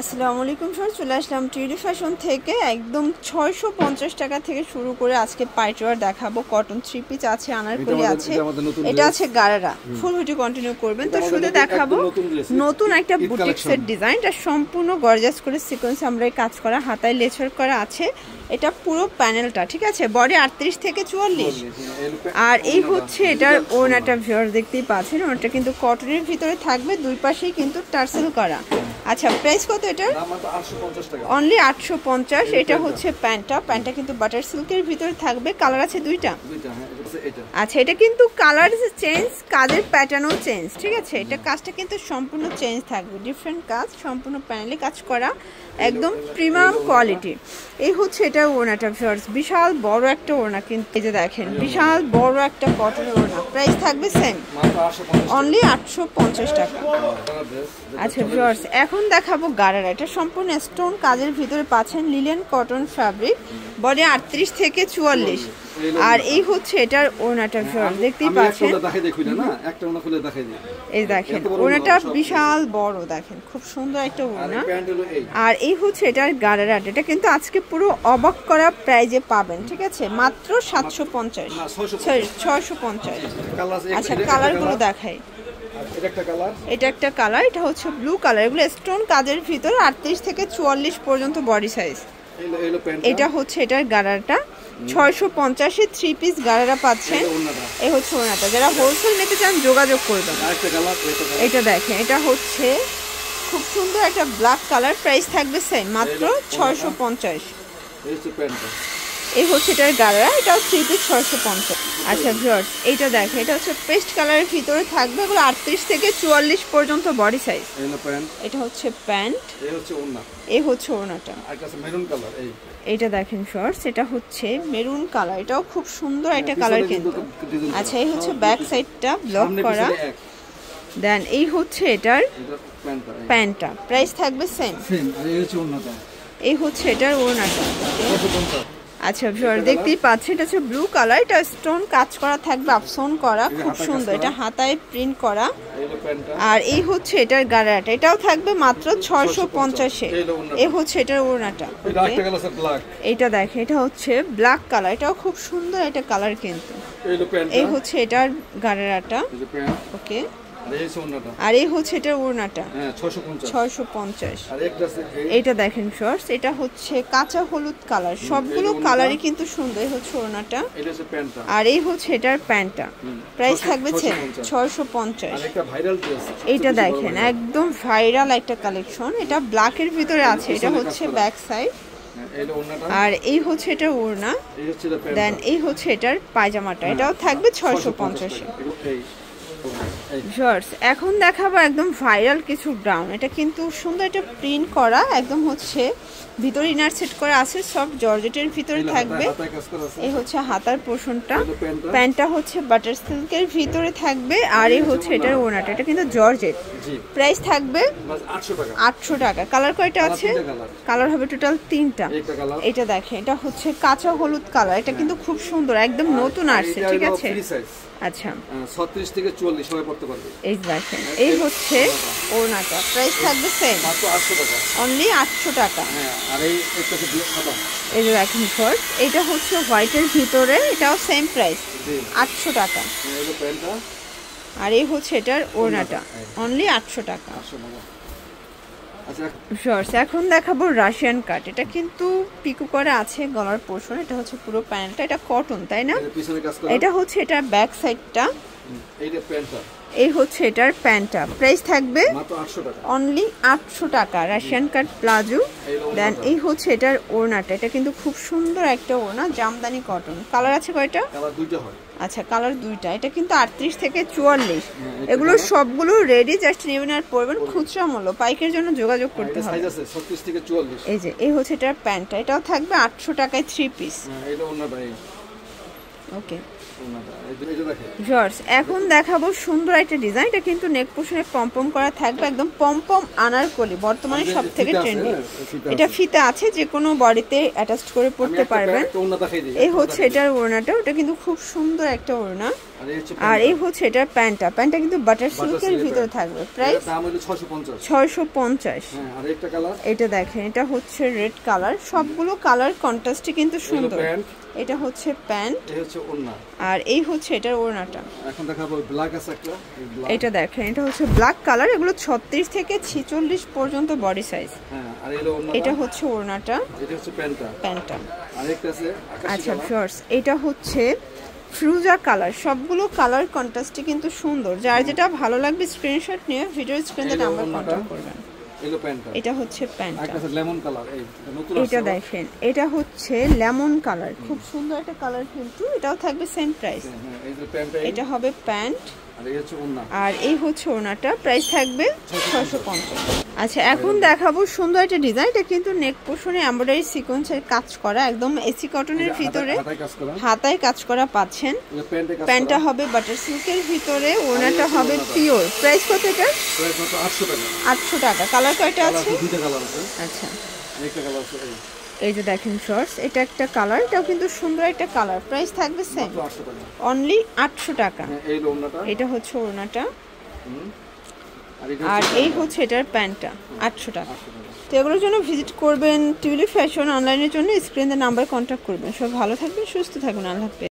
আসসালামু আলাইকুম স্যার, চলে আসলাম টিউডি ফ্যাশন থেকে। একদম 650 টাকা থেকে শুরু করে আজকে পাইটওয়ার দেখাবো। কটন থ্রি পিস আছে, আনারকলি আছে, এটা আছে গারারা। ফুল ভিডিও কন্টিনিউ করবেন। তো শুরুতে দেখাবো নতুন একটা বুটিক্সের ডিজাইন। এটা সম্পূর্ণ গর্জাস করে সিকোয়েন্স আমরা কাজ করা, হাতায় লেচার করা আছে। এটা পুরো প্যানেলটা ঠিক আছে, বডি 38 থেকে 44। আর এই হচ্ছে এটার ওড়নাটা, ভিউয়ার দেখতেই পাচ্ছেন। ওড়নাটা কিন্তু কটনের ভিতরে থাকবে, দুই পাশেই কিন্তু টার্সেল করা। আচ্ছা, প্রাইস কত এটার? অনলি 850। এটা হচ্ছে প্যান্টটা কিন্তু বাটার সিল্কের ভিতরে থাকবে। কালার আছে দুইটা। আচ্ছা, এটা কিন্তু কালার চেঞ্জ, কাজের প্যাটার্নও চেঞ্জ ঠিক আছে। এটা কাজটা কিন্তু সম্পূর্ণ চেঞ্জ থাকবে, ডিফারেন্ট কাজ, সম্পূর্ণ প্যানেলে কাজ করা, একদম প্রিমিয়াম কোয়ালিটি। এই হচ্ছে এটা ওড়নাটা ভিউয়ার্স, বিশাল বড় একটা ওড়না কিন্তু। এই যে দেখেন, বিশাল বড় একটা কটনের ওড়না। প্রাইস থাকবে সেম, অনলি 850 টাকা। আচ্ছা ভিউয়ার্স, এখন দেখাবো গারারা। এটা সম্পূর্ণ স্টোন কাজের ভিতরে পাচ্ছেন, লিলেন কটন ফ্যাব্রিক, বডি 38 থেকে 44। আর এই হচ্ছে এটার ওড়নাটা ভিউয়ার্স, দেখতেই পাচ্ছেন। এই দেখেন ওড়নাটা বিশাল বড়, দেখেন খুব সুন্দর একটা ওড়না। আর এই হচ্ছে এটার গারারা। এটা কিন্তু আজকে পুরো অবাক করা প্রাইজে পাবেন ঠিক আছে, মাত্র 750, 650। আচ্ছা, কালারগুলো দেখাই। এটা একটা কালার, এটা হচ্ছে ব্লু কালার। এগুলো স্টোন কাজের ভিতর, 38 থেকে 44 পর্যন্ত বডি সাইজ। এটা হচ্ছে এটার গারারাটা, 650-এ 3 পিস গারারা পাচ্ছেন। এই হচ্ছে ওড়নাটা, যারা হোলসেল নিতে চান যোগাযোগ করবেন। এটা দেখেন, এটা হচ্ছে খুব সুন্দর একটা ব্ল্যাক কালার। প্রাইস থাকবে সেম, মাত্র 650। এই হচ্ছে এটার গারারা, এটাও 3 পিস 650। আচ্ছা ভিউয়ার্স, এইটা দেখেন, এটা হচ্ছে পেস্ট কালারের ভিতরে থাকবে। এগুলো 38 থেকে 44 পর্যন্ত বডি সাইজ। এটা হচ্ছে প্যান্ট, এই হচ্ছে ওড়নাটা। এইটা দেখেন ভিউয়ার্স, এটা হচ্ছে মেরুন কালার, এটাও খুব সুন্দর একটা কালার কিন্তু। আচ্ছা, এই হচ্ছে ব্যাক সাইডটা ব্লক করা। দেন এই হচ্ছে এটার প্যান্টটা, প্রাইস থাকবে সেম। এই হচ্ছে এটার ওড়নাটা। আচ্ছা ভিউয়ার, দেখতেই পাচ্ছেন, এটা হচ্ছে ব্লু কালার। এটা স্টোন কাজ করা থাকবে, আপসোন করা, খুব সুন্দর। এটা হাতায় প্রিন্ট করা। আর এই হচ্ছে এটার গারারাটা, এটাও থাকবে মাত্র 650-এ। এই হচ্ছে এটার ওড়নাটা। এইটা দেখেন, এটা হচ্ছে ব্ল্যাক কালার, এটাও খুব সুন্দর একটা কালার কিন্তু। এই হচ্ছে এটার গারারাটা, ওকে। আর এই হচ্ছে এটার ওড়নাটা, 650। এইটা দেখেন শর্টস, এটা হচ্ছে কাঁচা হলুদ কালার। সবগুলো কালারই কিন্তু সুন্দর। এই হচ্ছে ওড়নাটা, আর এই হচ্ছে এটার প্যান্টটা। প্রাইস থাকবে 650। এইটা দেখেন, একদম ভাইরাল একটা কালেকশন। এটা ব্ল্যাকের ভিতরে আছে, এটা হচ্ছে ব্যাক সাইড। আর এই হচ্ছে এটার ওড়না। দেন এই হচ্ছে এটার পায়জামাটা, এটাও থাকবে 650-এ। এখন দেখাবো একদম ভাইরাল কিছু ব্রাউন। এটা কিন্তু সুন্দর একটা প্রিন্ট করা, একদম হচ্ছে ভিতরে ইনার সেট করা আছে, সব জর্জেটের ভিতরে থাকবে। এই হচ্ছে হাতার পোর্শনটা। প্যান্টটা হচ্ছে বাটার সিল্কের ভিতরে থাকবে। আর এই হচ্ছে এটার ওড়নাটা, এটা কিন্তু জর্জেট। প্রাইস থাকবে 800 টাকা। কালার কয়টা আছে? কালার হবে টোটাল 3টা। এটা দেখেন, এটা হচ্ছে কাঁচা হলুদ কালার। এটা কিন্তু খুব সুন্দর, একদম নতুন আসছে ঠিক আছে। আচ্ছা, 36 থেকে 44 সবাই পড়তে পারবে। এই দেখেন, এই হচ্ছে ওড়নাটা। প্রাইস থাকবে সেম, মাত্র 800 টাকা, অনলি 800 টাকা। হ্যাঁ। আর এই একটা খাতা, এই যে দেখেন ফার্স্ট, এটা হচ্ছে হোয়াইটের ভিতরে, এটাও সেম প্রাইস, 800 টাকা। এই হলো প্যান্টটা। আর এই হচ্ছে এটার ওড়নাটা, অনলি 800 টাকা। আচ্ছা, এখন দেখাবো রাশিয়ান কাট। এটা কিন্তু পিকো করা আছে গলার পোর্শন। এটা হচ্ছে পুরো প্যান্টটা, এটা কটন তাই না? এটা হচ্ছে এটার ব্যাক সাইডটা, এইটা প্যান্টটা। এই হচ্ছে এটার প্যান্টটা। প্রাইস থাকবে মাত্র 800 টাকা, অনলি 800 টাকা। রাশিয়ান কাট প্লাজো। দেন এই হচ্ছে এটার ওড়নাটা, এটা কিন্তু খুব সুন্দর একটা ওড়না, জামদানি কটন। কালার আছে কয়টা? কালার দুইটা হয়। আচ্ছা, কালার দুইটা। এটা কিন্তু 38 থেকে 44। এগুলো সবগুলো রেডি, জাস্ট নেবেন আর পরবেন। খুচরা মূল্য, পাইকের জন্য যোগাযোগ করতে হবে। সাইজ আছে 36 থেকে 44। এই যে এই হচ্ছে এটার প্যান্টটা, এটাও থাকবে 800 টাকায় 3 পিস। এটা ওড়নাটা। ওকে ভিউয়ার্স, এখন দেখাবো সুন্দর একটা ডিজাইন। এটা কিন্তু নেক পোর্শনে পমপম করা থাকবে, একদম পমপম আনারকলি, বর্তমানে সবথেকে ট্রেন্ডিং। এটা ফিতা আছে, যে কোনো বডিতে অ্যাটাচ করে পড়তে পারবেন। এই হচ্ছে এটার ওড়নাটা, ওটা কিন্তু খুব সুন্দর একটা ওড়না। আর এই হচ্ছে এটার প্যান্টটা কিন্তু বাটার সিল্কের ভিতরে থাকবে। প্রাইস দাম হলো 650। 650। হ্যাঁ, আর একটা কালার, এটা দেখেন, এটা হচ্ছে রেড কালার। সবগুলো কালার কন্ট্রাস্টে কিন্তু সুন্দর। এটা হচ্ছে প্যান্ট, এই হচ্ছে ওড়না, আর এই হচ্ছে এটার ওড়নাটা। এখন দেখাবো ব্ল্যাক আছে একটা, এটা দেখেন, এটা হচ্ছে ব্ল্যাক কালার। এগুলো 36 থেকে 46 পর্যন্ত বডি সাইজ। হ্যাঁ, আর এলো ওড়না, এটা হচ্ছে ওড়নাটা, এটা হচ্ছে প্যান্টটা। আরেকটা আছে আকাশী আচ্ছা কালার। ভিউয়ার্স, এটা হচ্ছে ফ্রুজা কালার। সবগুলো কালার কন্ট্রাস্টে কিন্তু সুন্দর। যার যেটা ভালো লাগবে স্ক্রিনশট নিয়ে ভিডিও স্ক্রিনে নাম্বার কন্টাক্ট করবেন। এলো প্যান্টটা, এটা হচ্ছে প্যান্টটা। একটা আছে লেমন কালার, এই নতুন এটা দেখেন, এটা হচ্ছে লেমন কালার। খুব সুন্দর একটা কালার কিন্তু। এটাও থাকবে সেম প্রাইস। হ্যাঁ, এই যে প্যান্টটা, এটা হবে প্যান্ট, আর এই হচ্ছে ওড়না, আর এই হচ্ছে ওড়নাটা। প্রাইস থাকবে 650। আচ্ছা, এখন দেখাবো সুন্দর একটা ডিজাইন। এটা কিন্তু নেক পোর্শনে এমব্রয়ডারি সিকোয়েন্সের কাজ করা, একদম এসি কটনের ভিতরে হাতায় কাজ করা পাচ্ছেন। প্যান্টটা হবে বাটার সিল্কের ভিতরে, ওড়নাটা হবে পিওর। প্রাইস কত এটা? প্রাইস মাত্র 800 টাকা। 800 টাকা। কালার কয়টা আছে? দুইটা কালার আছে। আচ্ছা, একটা কালার আছে, এই যে দেখেন শর্টস, এটা একটা কালার। এটাও কিন্তু সুন্দর একটা কালার। প্রাইস থাকবে সেম, মাত্র 800 টাকা। অনলি 800 টাকা। হ্যাঁ, এই ওড়নাটা, এটা হচ্ছে ওড়নাটা, আর আর এই হচ্ছে এটার প্যান্টটা। 800 টাকা। তো এগুলোর জন্য ভিজিট করবেন টিউলিপ ফ্যাশন। অনলাইনের জন্য স্ক্রিনে নাম্বার কন্ট্যাক্ট করবেন। সব ভালো থাকবেন, সুস্থ থাকবেন। আল্লাহ হাফেজ।